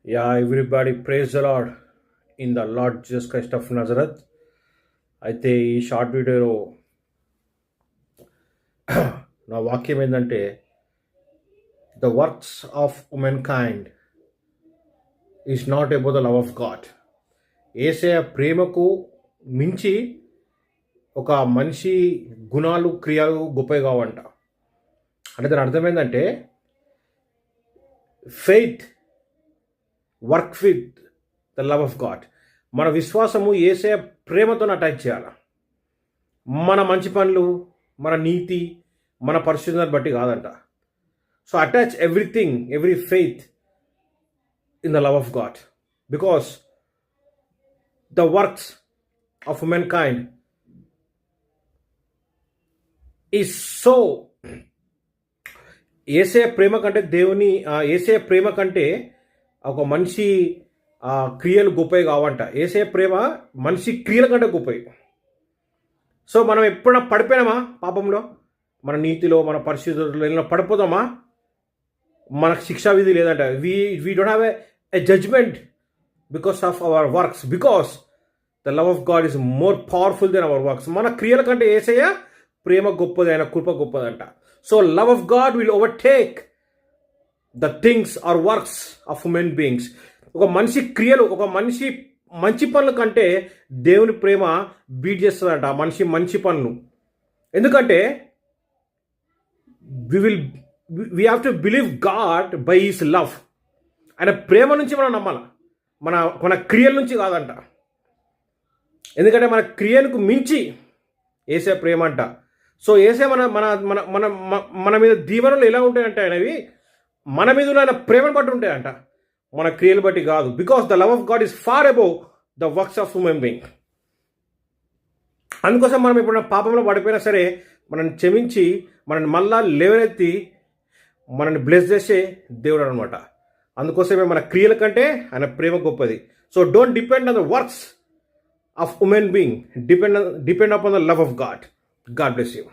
Yeah, everybody praise the Lord in the Lord Jesus Christ of Nazareth. అయితే ఈ short వీడియోలో నా వాక్యం ఏంటంటే the works of women kind is not about the love of god. Yesayya ప్రేమకు మించి ఒక మనిషి గుణాలు క్రియలు గొప్పవి కావంట. అంటే దాని అర్థం ఏంటంటే faith work with the love of God. మన విశ్వాసము యేసయ్య ప్రేమతో అటాచ్ చేయాలి. మన మంచి పనులు, మన నీతి, మన పరిశుద్ధతను బట్టి కాదంట. So attach everything, every faith in the love of god, because the works of women kind is so Yesayya ప్రేమ కంటే యేసయ్య ప్రేమ కంటే ఒక మనిషి క్రియలు గొప్పవి కావంట. యేసయ్య ప్రేమ మనిషి క్రియల కంటే గొప్పవి. సో మనం ఎప్పుడైనా పడిపోయినామా పాపంలో, మన నీతిలో, మన పరిస్థితుల్లో ఏమైనా పడిపోదామా? మనకు శిక్షా విధి లేదంట. We don't have a judgement because of our works, because the love of God is more powerful then our works. మన క్రియల కంటే యేసయ్య ప్రేమ గొప్పది, ఆయన కృప గొప్పదంట. So love of God will overtake the things are works of human beings. ఒక మనిషి క్రియలు, ఒక మనిషి మంచి పనుల కంటే దేవుని ప్రేమ బీట్ చేస్తుందంట ఆ మనిషి మంచి పనులు. ఎందుకంటే we have to believe God by his love. ఆయన ప్రేమ నుంచి మనం నమ్మాలి, మన క్రియల నుంచి కాదంట. ఎందుకంటే మన క్రియలకు మించి యేసయ్య ప్రేమ అంట. సో యేసయ్య మన మన మన మన మన మీద దీవెనలు ఎలా ఉంటాయంటే ఆయనవి మన మీద ఆయన ప్రేమను బట్టి ఉంటాయంట, మన క్రియలు బట్టి కాదు. Because the love of God is far above the works of human being. అందుకోసం మనం ఇప్పుడు పాపంలో పడిపోయినా సరే మనల్ని క్షమించి మనల్ని మళ్ళా లేవనెత్తి మనల్ని బ్లెస్ చేసే దేవుడు అనమాట. అందుకోసమే మన క్రియల కంటే ఆయన ప్రేమ గొప్పది. So don't depend on the works of human being, depend upon the love of God. God bless you.